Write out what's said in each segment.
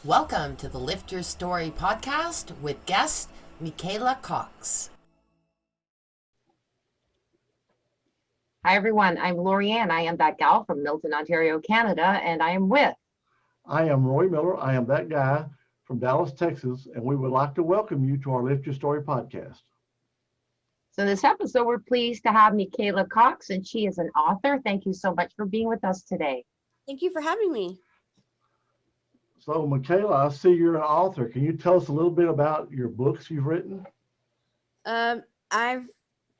Welcome to the Lift Your Story podcast with guest Michaela Cox. Hi, everyone. I'm Lorianne. I am that gal from Milton, Ontario, Canada, and I am with. I am Roy Miller. I am that guy from Dallas, Texas, and we would like to welcome you to our Lift Your Story podcast. So, in this episode, we're pleased to have Michaela Cox, and she is an author. Thank you so much for being with us today. Thank you for having me. So, Michaela, I see you're an author. Can you tell us a little bit about your books you've written? I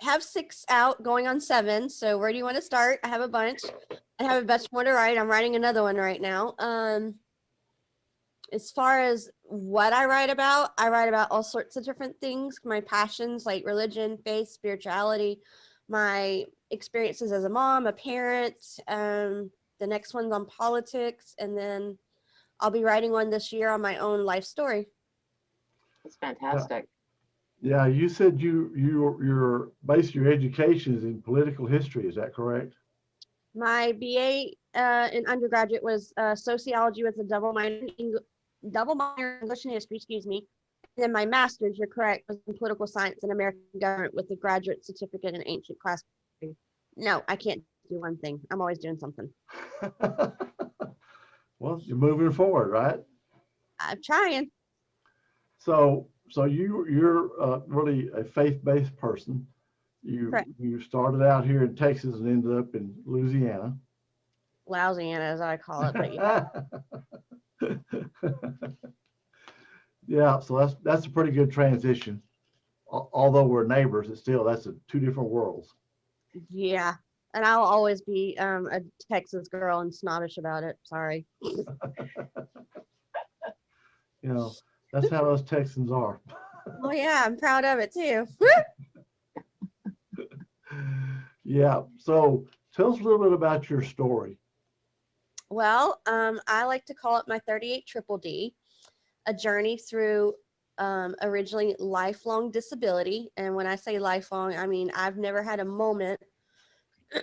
have 6 out, going on 7. So where do you want to start? I have a bunch. I have a bunch more to write. I'm writing another one right now. As far as what I write about all sorts of different things. My passions like religion, faith, spirituality, my experiences as a mom, a parent. The next one's on politics, and then I'll be writing one this year on my own life story. That's fantastic. Yeah, you said your base your education is in political history. Is that correct? My BA in undergraduate was sociology with a double minor in English and history, excuse me. And then my master's, you're correct, was in political science and American government with a graduate certificate in ancient classical history. No, I can't do one thing. I'm always doing something. Well, you're moving forward, right? I'm trying. So you're really a faith-based person. Correct. You started out here in Texas and ended up in Louisiana. Louisiana, as I call it, but yeah. Yeah, so that's a pretty good transition. Although we're neighbors, that's two different worlds. Yeah. And I'll always be a Texas girl and snobbish about it. Sorry. That's how us Texans are. Oh yeah, I'm proud of it too. Yeah, so tell us a little bit about your story. Well, I like to call it my 38 Triple D, a journey through originally lifelong disability. And when I say lifelong, I mean I've never had a moment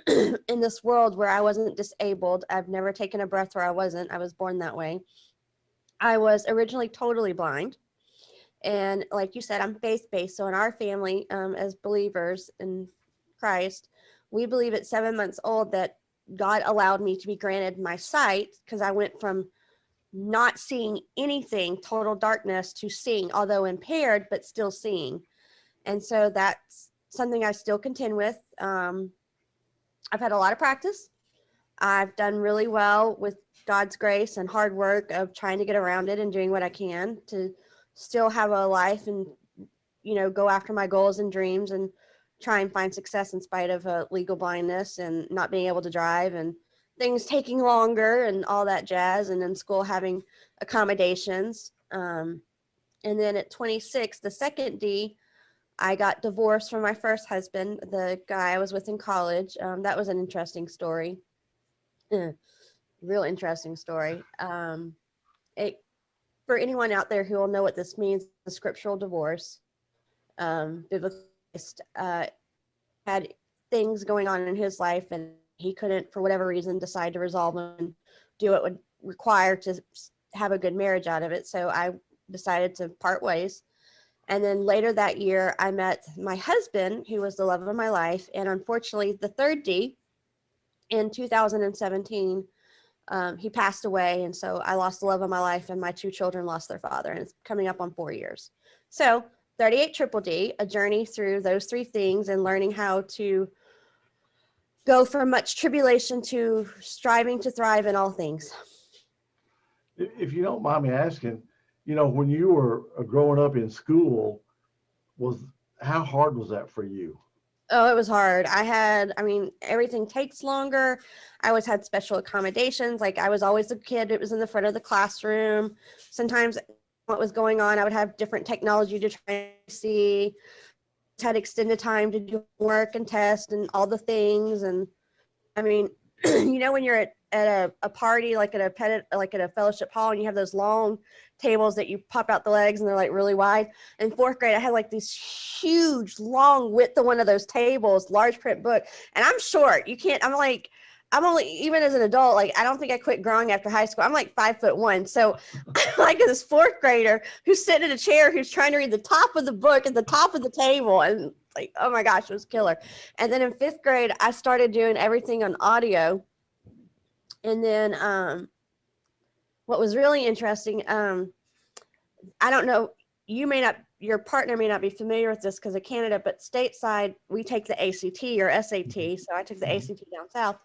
in this world where I wasn't disabled. I've never taken a breath where I wasn't. I was born that way. I was originally totally blind. And like you said, I'm faith-based. So in our family, as believers in Christ, we believe at 7 months old that God allowed me to be granted my sight, because I went from not seeing anything, total darkness, to seeing, although impaired, but still seeing. And so that's something I still contend with. I've had a lot of practice. I've done really well with God's grace and hard work of trying to get around it and doing what I can to still have a life and, go after my goals and dreams and try and find success in spite of legal blindness and not being able to drive and things taking longer and all that jazz, and in school having accommodations. And then at 26, the second D, I got divorced from my first husband, the guy I was with in college. That was an interesting story. Real interesting story. For anyone out there who will know what this means, the scriptural divorce, biblical, had things going on in his life, and he couldn't, for whatever reason, decide to resolve them and do what would require to have a good marriage out of it. So I decided to part ways. And then later that year, I met my husband, who was the love of my life. And unfortunately, the third D, in 2017, he passed away. And so I lost the love of my life, and my 2 children lost their father. And it's coming up on 4 years. So 38 Triple D, a journey through those 3 things and learning how to go from much tribulation to striving to thrive in all things. If you don't mind me asking, when you were growing up in school, how hard was that for you? Oh, it was hard. Everything takes longer. I always had special accommodations. Like, I was always the kid that was in the front of the classroom. Sometimes what was going on, I would have different technology to try to see. Had extended time to do work and test and all the things. And when you're at a party, like at a fellowship hall, and you have those long tables that you pop out the legs and they're like really wide. In 4th grade, I had like this huge long width of one of those tables, large print book, and I'm short. I'm like I'm only, even as an adult, like I don't think I quit growing after high school. I'm like 5'1". So I'm like this fourth grader who's sitting in a chair who's trying to read the top of the book at the top of the table. And like, oh my gosh, it was killer. And then in 5th grade, I started doing everything on audio. And then what was really interesting, I don't know, you may not, your partner may not be familiar with this because of Canada, but stateside, we take the ACT or SAT. So I took the ACT down south.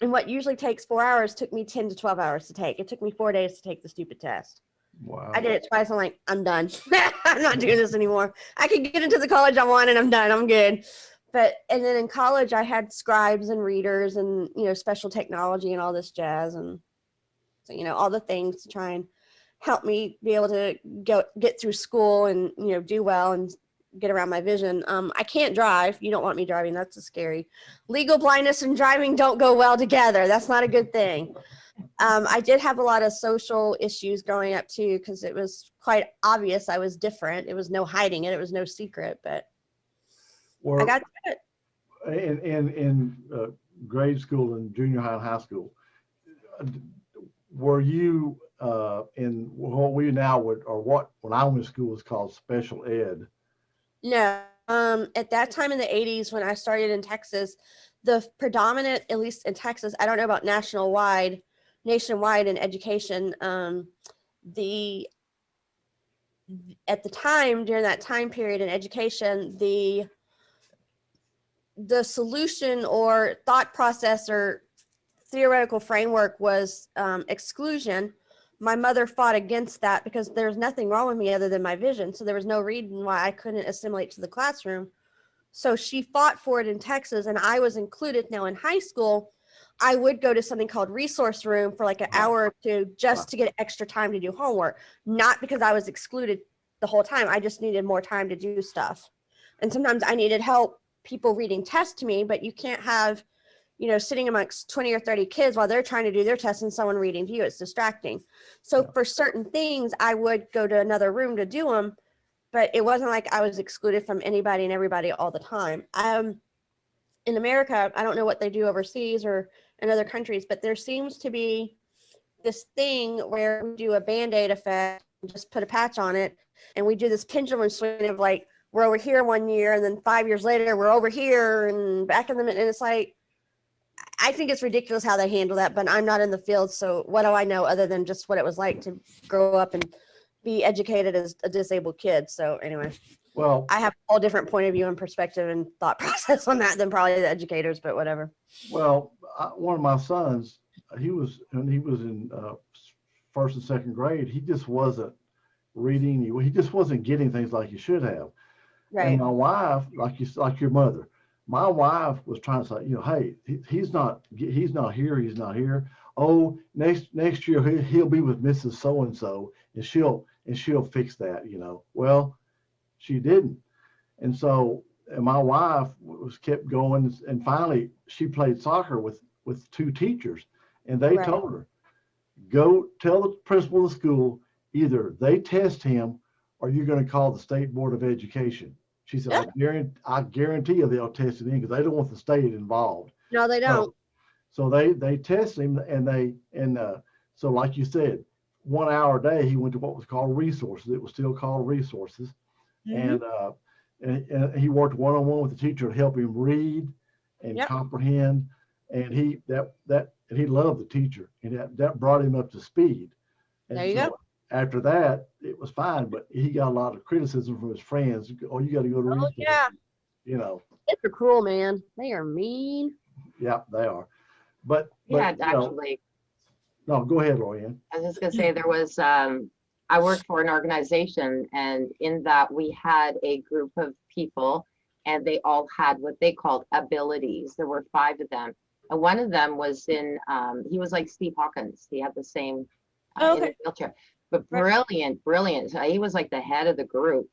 And what usually takes 4 hours took me 10 to 12 hours to take. It took me 4 days to take the stupid test. Wow. I did it twice. I'm like, I'm done. I'm not doing this anymore. I can get into the college I want and I'm done. I'm good. But, and then in college, I had scribes and readers and, you know, special technology and all this jazz. And so, you know, all the things to try and help me be able to get through school and, you know, do well and get around my vision. I can't drive. You don't want me driving. That's a scary. Legal blindness and driving don't go well together. That's not a good thing. I did have a lot of social issues growing up too, because it was quite obvious I was different. It was no hiding it. It was no secret, but I got it. In grade school and junior high and high school, were you in what we now would, or what when I went to school was called special ed? No. At that time in the 80s, when I started in Texas, the predominant, at least in Texas, I don't know about nationwide in education, at the time, during that time period in education, the solution or thought process or theoretical framework was exclusion. My mother fought against that because there's nothing wrong with me other than my vision. So there was no reason why I couldn't assimilate to the classroom. So she fought for it in Texas, and I was included. Now in high school, I would go to something called resource room for like an hour or two just to get extra time to do homework, not because I was excluded the whole time. I just needed more time to do stuff. And sometimes I needed help people reading tests to me, but you can't have, you know, sitting amongst 20 or 30 kids while they're trying to do their tests and someone reading to you. It's distracting. So for certain things, I would go to another room to do them, but it wasn't like I was excluded from anybody and everybody all the time. In America, I don't know what they do overseas or in other countries, but there seems to be this thing where we do a Band-Aid effect, just put a patch on it, and we do this pendulum swing of like, we're over here 1 year, and then 5 years later, we're over here and back in the middle. And it's like, I think it's ridiculous how they handle that, but I'm not in the field. So what do I know other than just what it was like to grow up and be educated as a disabled kid? So anyway, Well, I have a whole different point of view and perspective and thought process on that than probably the educators, but whatever. well, one of my sons, when he was in first and second grade, he just wasn't reading. He just wasn't getting things like he should have. Right. And my wife, like your mother, my wife was trying to say, you know, hey, he's not here. Oh, next year he'll be with Mrs. So and so, and she'll fix that, you know. Well, she didn't, and so my wife was kept going, and finally she played soccer with 2 teachers, and they told her, go tell the principal of the school, either they test him or you're going to call the state board of education. She said, I guarantee you they'll test it in because they don't want the state involved. No, they don't. So they test him, and so like you said, 1 hour a day he went to what was called resources. It was still called resources, and he worked one-on-one with the teacher to help him read and comprehend, and he loved the teacher, and that brought him up to speed. And there you go. After that, it was fine, but he got a lot of criticism from his friends. Oh, you got to go to resources. Yeah. You know. Kids are cruel, man. They are mean. Yeah, they are. But actually. No, go ahead, Lorianne. I was just gonna say there was I worked for an organization, and in that we had a group of people, and they all had what they called abilities. There were 5 of them, and one of them was in he was like Steve Hawkins. He had the same in the wheelchair, but brilliant. He was like the head of the group,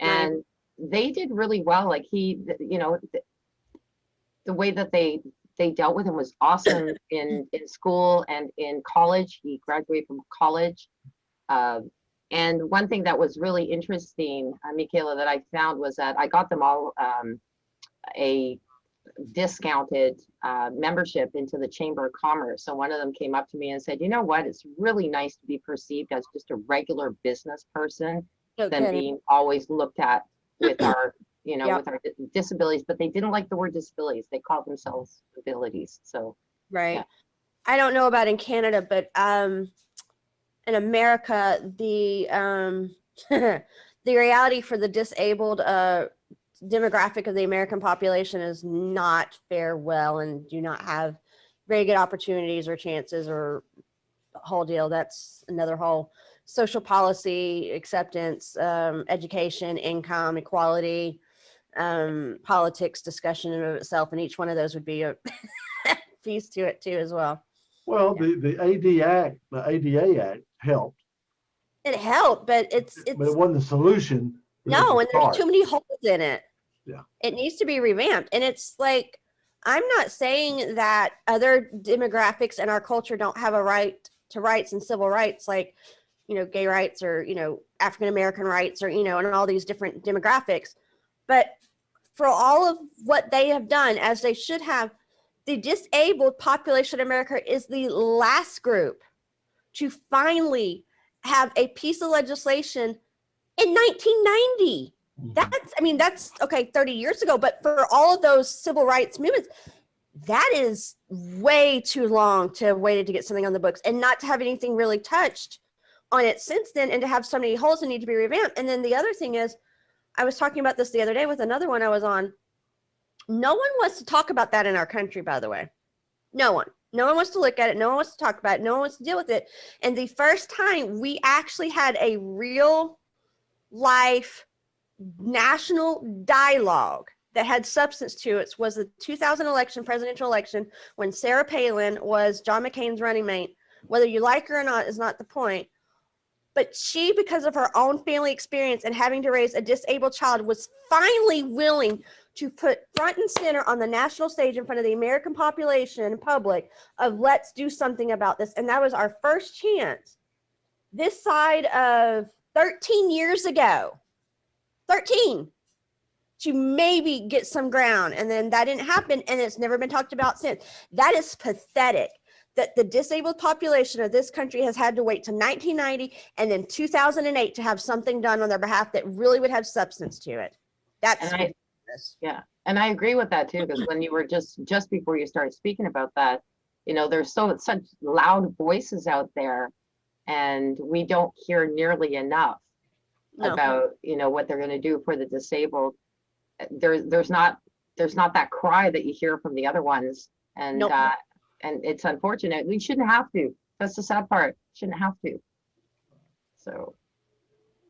and they did really well. Like he, you know, the way that they dealt with him was awesome in school and in college. He graduated from college. And one thing that was really interesting, Michaela, that I found was that I got them all discounted membership into the Chamber of Commerce. So one of them came up to me and said, you know what, it's really nice to be perceived as just a regular business person than being always looked at with our, with our disabilities. But they didn't like the word disabilities. They called themselves abilities. So, right. Yeah. I don't know about in Canada, but in America, the the reality for the disabled demographic of the American population is not fare well and do not have very good opportunities or chances or whole deal. That's another whole social policy, acceptance, education, income, equality, politics discussion in and of itself. And each one of those would be a piece to it too as well. Well, the ADA Act helped. It helped, but but it wasn't the solution. No, and there's too many holes in it. Yeah. It needs to be revamped. And it's like, I'm not saying that other demographics in our culture don't have a right to rights and civil rights, like, gay rights or, African American rights or, and all these different demographics. But for all of what they have done, as they should have, the disabled population in America is the last group to finally have a piece of legislation in 1990. That's okay, 30 years ago, but for all of those civil rights movements, that is way too long to have waited to get something on the books and not to have anything really touched on it since then, and to have so many holes that need to be revamped. And then the other thing is, I was talking about this the other day with another one I was on. No one wants to talk about that in our country, by the way. No one wants to look at it. No one wants to talk about it. No one wants to deal with it. And the first time we actually had a real life national dialogue that had substance to it was the 2000 presidential election, when Sarah Palin was John McCain's running mate. Whether you like her or not is not the point. But she, because of her own family experience and having to raise a disabled child, was finally willing to put front and center on the national stage in front of the American population and public of, let's do something about this. And that was our first chance this side of 13 years ago. 13 to maybe get some ground. And then that didn't happen, and it's never been talked about since. That is pathetic that the disabled population of this country has had to wait to 1990 and then 2008 to have something done on their behalf that really would have substance to it. That's and I agree with that too, because when you were just before you started speaking about that, there's such loud voices out there, and we don't hear nearly enough about what they're going to do for the disabled. There's not that cry that you hear from the other ones, and and it's unfortunate. We shouldn't have to. That's the sad part. Shouldn't have to. So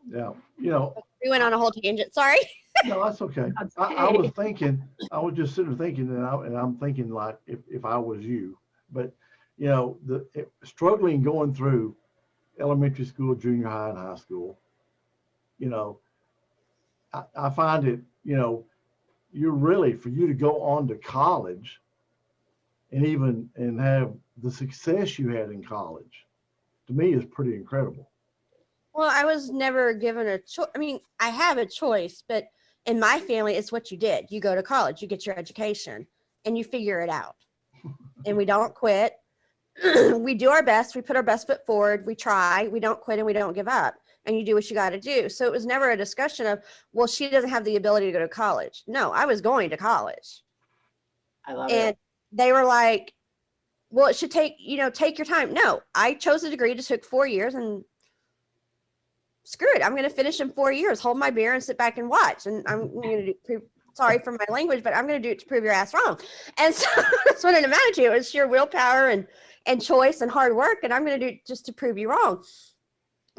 yeah, we went on a whole tangent. Sorry. No, that's okay. I was just sitting there thinking, and I'm thinking like if I was you, but struggling going through elementary school, junior high, and high school. I find it, you're really, for you to go on to college and have the success you had in college, to me is pretty incredible. Well, I was never given a choice. I mean, I have a choice, but in my family, it's what you did. You go to college, you get your education, and you figure it out. And we don't quit. We do our best. We put our best foot forward. We try. We don't quit, and we don't give up. And you do what you got to do. So it was never a discussion of, well, she doesn't have the ability to go to college. No, I was going to college. I love and it. They were like, well, it should take your time. No, I chose a degree. It took 4 years, and screw it. I'm going to finish in 4 years, hold my beer and sit back and watch. And I'm going to do, sorry for my language, but I'm going to do it to prove your ass wrong. And so that's what it amounted to. It was sheer willpower and choice and hard work. And I'm going to do it just to prove you wrong.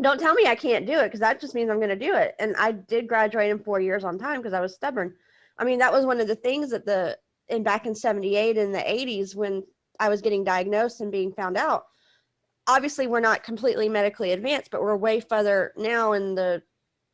Don't tell me I can't do it, because that just means I'm going to do it. And I did graduate in 4 years on time because I was stubborn. I mean, that was one of the things that back in 78 in the 80s when I was getting diagnosed and being found out. Obviously, we're not completely medically advanced, but we're way further now in the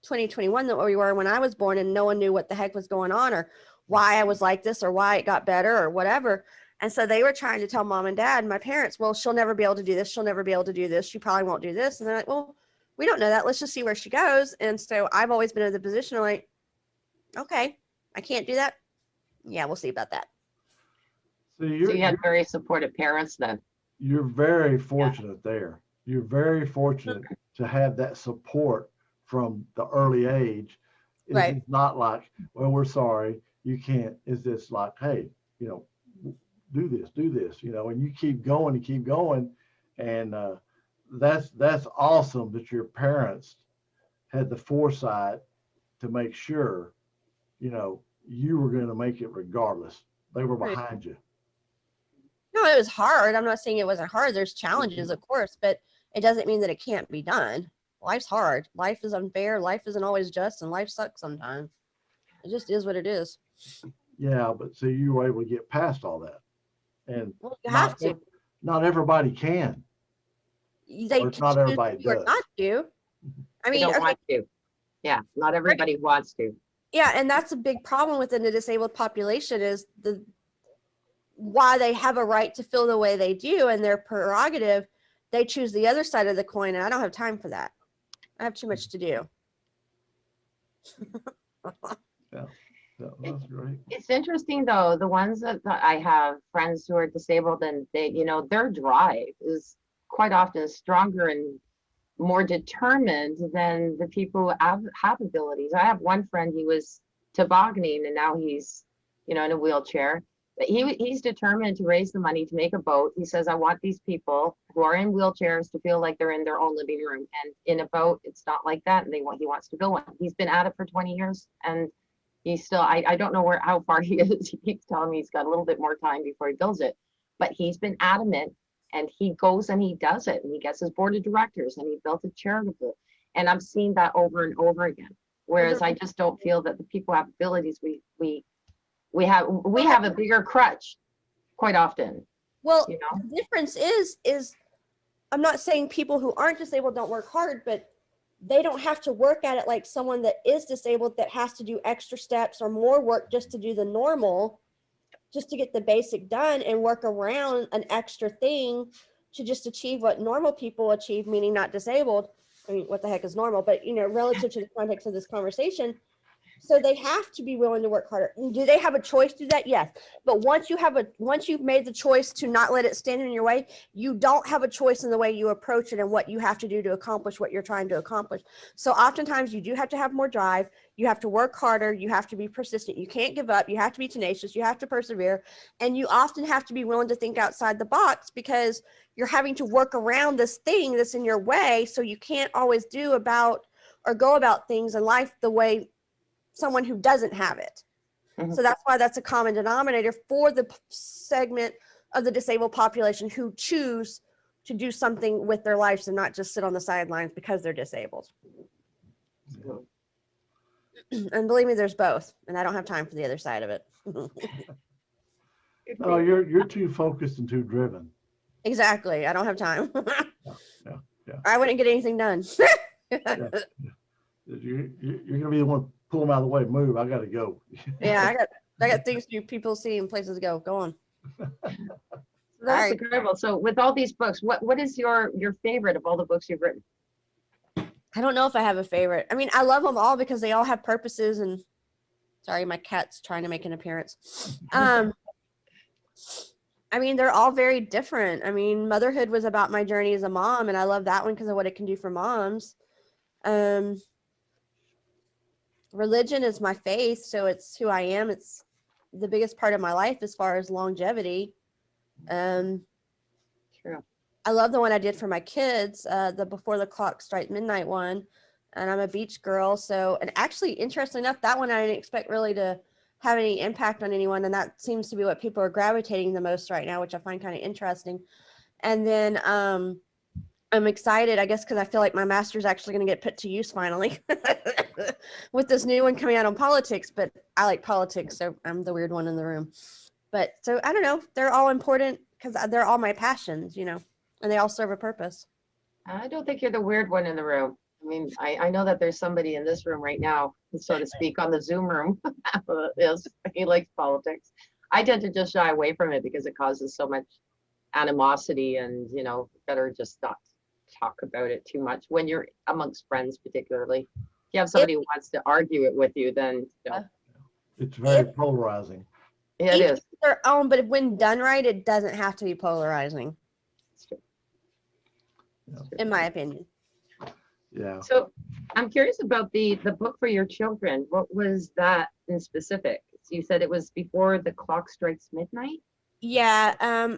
2021 than what we were when I was born, and no one knew what the heck was going on or why I was like this or why it got better or whatever. And so they were trying to tell mom and dad, my parents, well, she'll never be able to do this. She'll never be able to do this. She probably won't do this. And they're like, well, we don't know that. Let's just see where she goes. And so I've always been in the position of like, okay, I can't do that. Yeah, we'll see about that. So So you had very supportive parents then. you're very fortunate there. You're very fortunate to have that support from the early age. Right. It's not like, well, we're sorry, you can't. It's just like, hey, you know, do this, you know, and you keep going and keep going. And that's awesome that your parents had the foresight to make sure, you know, you were going to make it regardless. They were Right. behind you. No, it was hard. I'm not saying it wasn't hard. There's challenges, of course, but it doesn't mean that it can't be done. Life's hard. Life is unfair. Life isn't always just, and life sucks sometimes. It just is what it is. Yeah, but see, you were able to get past all that, and Well, you have not to. not everybody can, They or can not choose everybody to or does. not to. I They mean, don't okay, want to. Yeah, not everybody wants to. yeah, and that's a big problem within the disabled population is the why they have a right to feel the way they do and their prerogative. They choose the other side of the coin, and I don't have time for that. I have too much to do. Yeah, that's great. It's interesting though, the ones that I have friends who are disabled and they, you know, their drive is quite often stronger and more determined than the people who have abilities. I have one friend, he was tobogganing and now he's, you know, in a wheelchair. But he's determined to raise the money to make a boat. He says, I want these people who are in wheelchairs to feel like they're in their own living room. And in a boat, it's not like that. And he wants to build one. He's been at it for 20 years and he's still, I don't know how far he is. He keeps telling me he's got a little bit more time before he builds it. But he's been adamant and he goes and he does it. And he gets his board of directors and he built a charitable. And I'm seeing that over and over again. Whereas I just don't feel that the people who have abilities, we have a bigger crutch quite often, Well, you know. the difference is I'm not saying people who aren't disabled don't work hard, but they don't have to work at it like someone that is disabled that has to do extra steps or more work just to do the normal, just to get the basic done and work around an extra thing to just achieve what normal people achieve, meaning not disabled. I mean, what the heck is normal? But you know, relative to the context of this conversation, so they have to be willing to work harder. Do they have a choice to do that? Yes. But once you've made the choice to not let it stand in your way, you don't have a choice in the way you approach it and what you have to do to accomplish what you're trying to accomplish. So oftentimes you do have to have more drive. You have to work harder. You have to be persistent. You can't give up. You have to be tenacious. You have to persevere. And you often have to be willing to think outside the box because you're having to work around this thing that's in your way. So you can't always do about or go about things in life the way someone who doesn't have it. Mhm. So that's why that's a common denominator for the segment of the disabled population who choose to do something with their lives and not just sit on the sidelines because they're disabled. And believe me, there's both, and I don't have time for the other side of it. No, you're too focused and too driven. Exactly, I don't have time. Yeah. I wouldn't get anything done. Yeah. You're gonna be the one to pull them out of the way. Move. I gotta go. Yeah, I got things to do, people to see, and places to go. Go on. That's Right. incredible. So with all these books, what is your favorite of all the books you've written? I don't know if I have a favorite. I mean, I love them all because they all have purposes and sorry, my cat's trying to make an appearance. I mean, they're all very different. I mean, motherhood was about my journey as a mom, and I love that one because of what it can do for moms. Religion is my faith, so it's who I am. It's the biggest part of my life as far as longevity. True. I love the one I did for my kids, the Before the Clock Strike Midnight one. And I'm a beach girl. So, and actually, interestingly enough, that one I didn't expect really to have any impact on anyone. And that seems to be what people are gravitating the most right now, which I find kind of interesting. And then I'm excited, I guess, because I feel like my master's actually going to get put to use finally with this new one coming out on politics. But I like politics, so I'm the weird one in the room. But so I don't know. They're all important because they're all my passions, you know, and they all serve a purpose. I don't think you're the weird one in the room. I mean, I know that there's somebody in this room right now, so to speak, on the Zoom room. Yes, he likes politics. I tend to just shy away from it because it causes so much animosity and, you know, better just not talk about it too much when you're amongst friends, particularly. If you have somebody who wants to argue it with you, then, you know. It's very polarizing. Yeah, it Each is. is their own, but when done right, it doesn't have to be polarizing, It's true. in my opinion. Yeah. So I'm curious about the book for your children. What was that in specific? So you said it was Before the Clock Strikes Midnight? Yeah.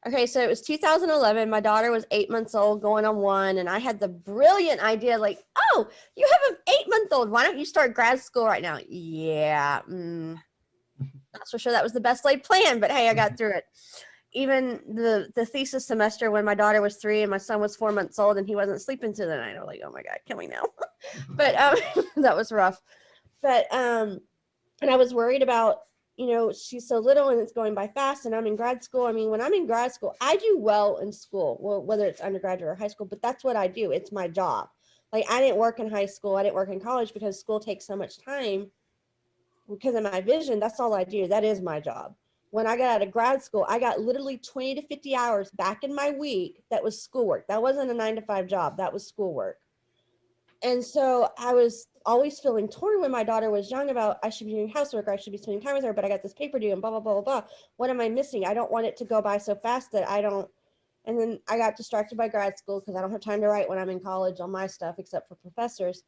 Okay, so it was 2011. My daughter was 8 months old, going on 1, and I had the brilliant idea, like, oh, you have an 8-month-old. Why don't you start grad school right now? Yeah. Not so sure that was the best laid plan, but hey, I got through it. Even the thesis semester when my daughter was 3 and my son was 4 months old and he wasn't sleeping through the night, I was like, oh my God, kill me now. But that was rough. But and I was worried about, she's so little and it's going by fast and I'm in grad school. I mean, when I'm in grad school, I do well in school, well, whether it's undergraduate or high school, but that's what I do. It's my job. Like, I didn't work in high school. I didn't work in college because school takes so much time because of my vision. That's all I do. That is my job. When I got out of grad school, I got literally 20 to 50 hours back in my week. That was schoolwork. That wasn't a 9 to 5 job. That was schoolwork. And so I was always feeling torn when my daughter was young about, I should be doing housework, or I should be spending time with her, but I got this paper due and blah, blah, blah, blah, blah. What am I missing? I don't want it to go by so fast that I don't. And then I got distracted by grad school because I don't have time to write when I'm in college on my stuff, except for professors.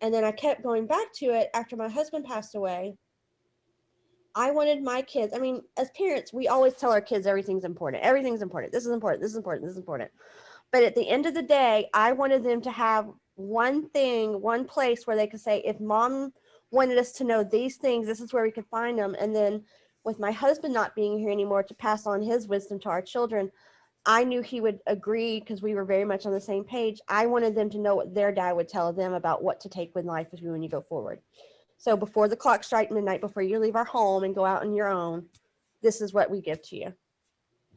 And then I kept going back to it after my husband passed away. I wanted my kids, I mean, as parents, we always tell our kids everything's important. Everything's important. This is important. This is important. This is important. But at the end of the day, I wanted them to have one thing, one place where they could say, if mom wanted us to know these things, this is where we could find them. And then with my husband not being here anymore to pass on his wisdom to our children, I knew he would agree because we were very much on the same page. I wanted them to know what their dad would tell them about what to take with life with you when you go forward. So before the clock strikes midnight, before you leave our home and go out on your own, this is what we give to you.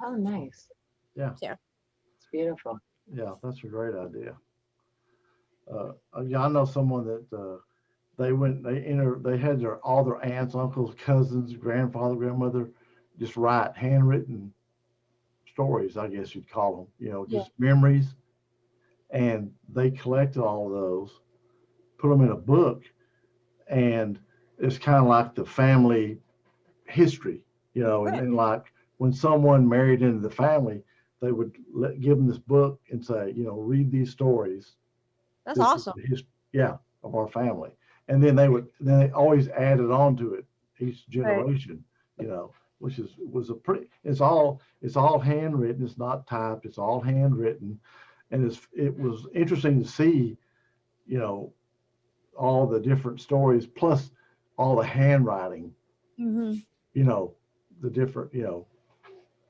Oh, nice. Yeah. Yeah. It's beautiful. Yeah, that's a great idea. Yeah, I know someone that they had all their aunts, uncles, cousins, grandfather, grandmother just write handwritten stories, I guess you'd call them, just memories. And they collected all of those, put them in a book, and it's kind of like the family history, and like when someone married into the family, they would give them this book and say, read these stories. That's This is awesome. the history, of our family. And then they always added on to it each generation, which was a pretty, it's all handwritten. It's not typed. It's all handwritten. And it was interesting to see, all the different stories, plus all the handwriting, Mm-hmm. the different,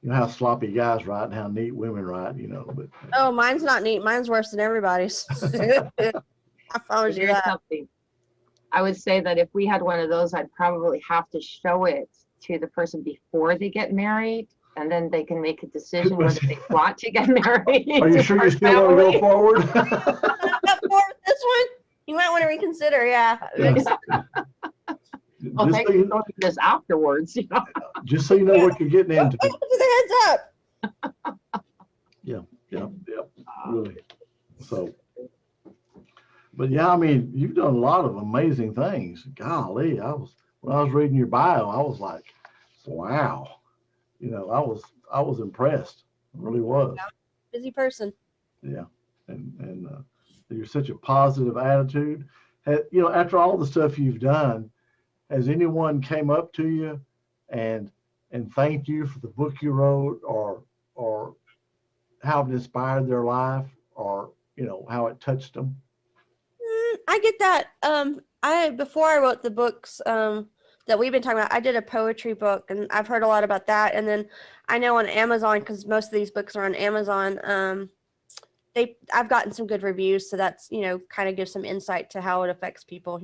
how sloppy guys write and how neat women write, but Oh, mine's not neat. Mine's worse than everybody's. I promise you Here's that. something. I would say that if we had one of those, I'd probably have to show it to the person before they get married, and then they can make a decision whether they want to get married. Are you sure you still want to go forward? Up for this one, you might want to reconsider. Yeah. Well, thank you for this afterwards. Just so you know what you're getting into. To the heads up. Yeah, really. So, but yeah, I mean, you've done a lot of amazing things. Golly, when I was reading your bio, I was like, wow. I was impressed. I really was. Busy person. Yeah, and you're such a positive attitude. After all the stuff you've done, has anyone came up to you and thanked you for the book you wrote, or how it inspired their life, or how it touched them? I get that. Before I wrote the books that we've been talking about, I did a poetry book, and I've heard a lot about that. And then I know on Amazon, because most of these books are on Amazon, I've gotten some good reviews, so that's kind of gives some insight to how it affects people.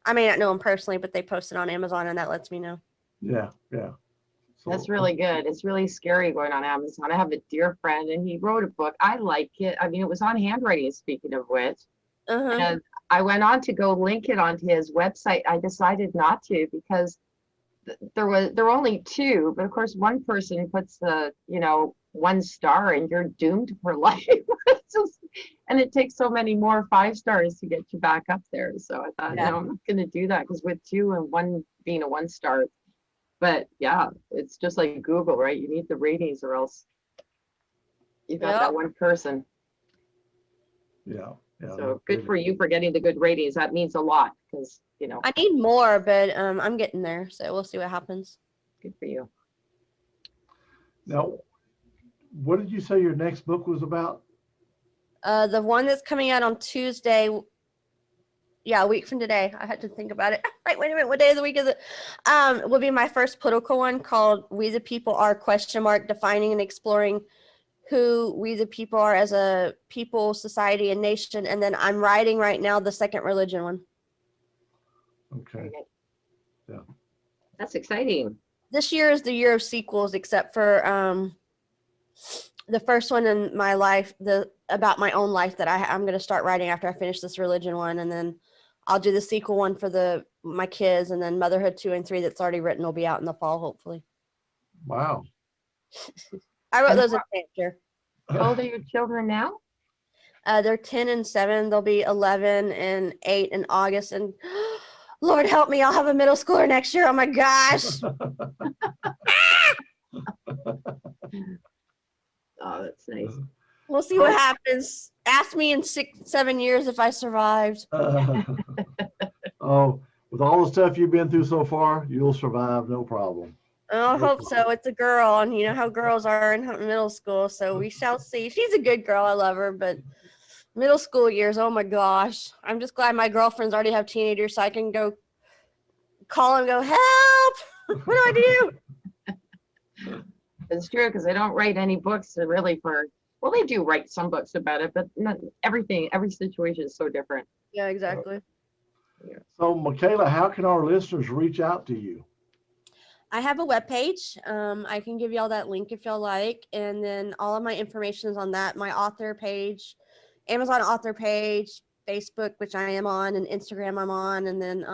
I may not know them personally, but they post it on Amazon, and that lets me know. Yeah. So, That's really good. It's really scary going on Amazon. I have a dear friend, and he wrote a book. I like it. I mean, it was on handwriting, speaking of which. Uh-huh. And I went on to go link it onto his website. I decided not to because there were only 2, but of course one person puts the 1 star and you're doomed for life. And it takes so many more 5 stars to get you back up there. So I thought, no, I'm not going to do that, because with 2 and 1 being a 1 star, But yeah, it's just like Google, right? You need the ratings or else you got Yep. that one person. Yeah. Yeah. So good for you for getting the good ratings. That means a lot because, you know, I need more, but I'm getting there, so we'll see what happens. good for you. Now, what did you say your next book was about? The one that's coming out on Tuesday. Yeah, a week from today. I had to think about it. Wait a minute. What day of the week is it? Will be my first political one called "We the People Are?" ? Defining and exploring who we the people are as a people, society, and nation. And then I'm writing right now the second religion one. Okay. Yeah. That's exciting. This year is the year of sequels, except for the first one in my life, about my own life that I'm going to start writing after I finish this religion one, and then I'll do the sequel one for my kids, and then Motherhood 2 and 3 that's already written will be out in the fall, hopefully. Wow. I wrote And those in Hampshire. How old are your children now? They're 10 and 7. They'll be 11 and 8 in August, and Lord help me, I'll have a middle schooler next year. Oh my gosh. Oh, that's nice. We'll see what happens. Ask me in 6-7 years if I survived. Oh, with all the stuff you've been through so far, you'll survive, no problem. I hope so. It's a girl, and you know how girls are in middle school, so we shall see. She's a good girl. I love her, but middle school years, oh my gosh. I'm just glad my girlfriends already have teenagers, so I can go call and go, help! What do I do? It's true because they don't write any books really well, they do write some books about it, but not every situation is so different. Yeah, exactly. So, Michaela, how can our listeners reach out to you? I have a webpage. I can give y'all that link if y'all like. And then all of my information is on that. My author page, Amazon author page, Facebook, which I am on, and Instagram I'm on. And then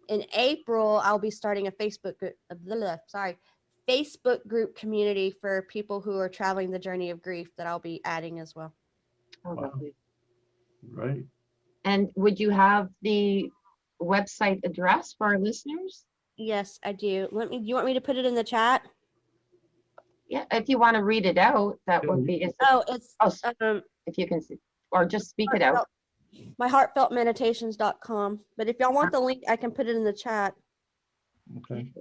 in April, I'll be starting a Facebook group community for people who are traveling the journey of grief that I'll be adding as well. Oh, Wow. lovely. Right. And would you have the website address for our listeners? Yes, I do. Do you want me to put it in the chat? Yeah, if you want to read it out, that would be. It's If you can, or just speak it out. myheartfeltmeditations.com. But if y'all want the link, I can put it in the chat. Okay.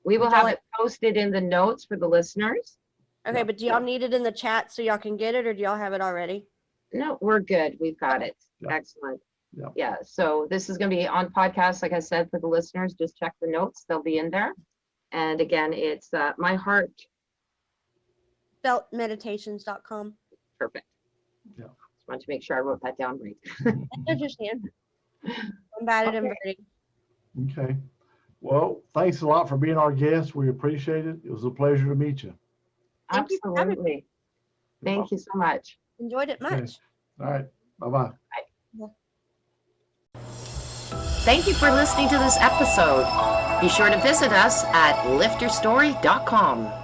We will Would y'all have like- it posted in the notes for the listeners. Okay, Yeah. but do y'all need it in the chat so y'all can get it, or do y'all have it already? No, we're good. We've got it. Yeah. Excellent. Yeah. Yeah. So this is going to be on podcast. Like I said, for the listeners, just check the notes. They'll be in there. And again, it's My Heart. Feltmeditations.com. Perfect. Yeah. Just wanted to make sure I wrote that down right. I understand. I'm bad at inverting. Okay. Well, thanks a lot for being our guest. We appreciate it. It was a pleasure to meet you. Thank you for having Absolutely. Thank you so much. Enjoyed it Okay. much. All right. Bye-bye. Thank you for listening to this episode. Be sure to visit us at lifterstory.com.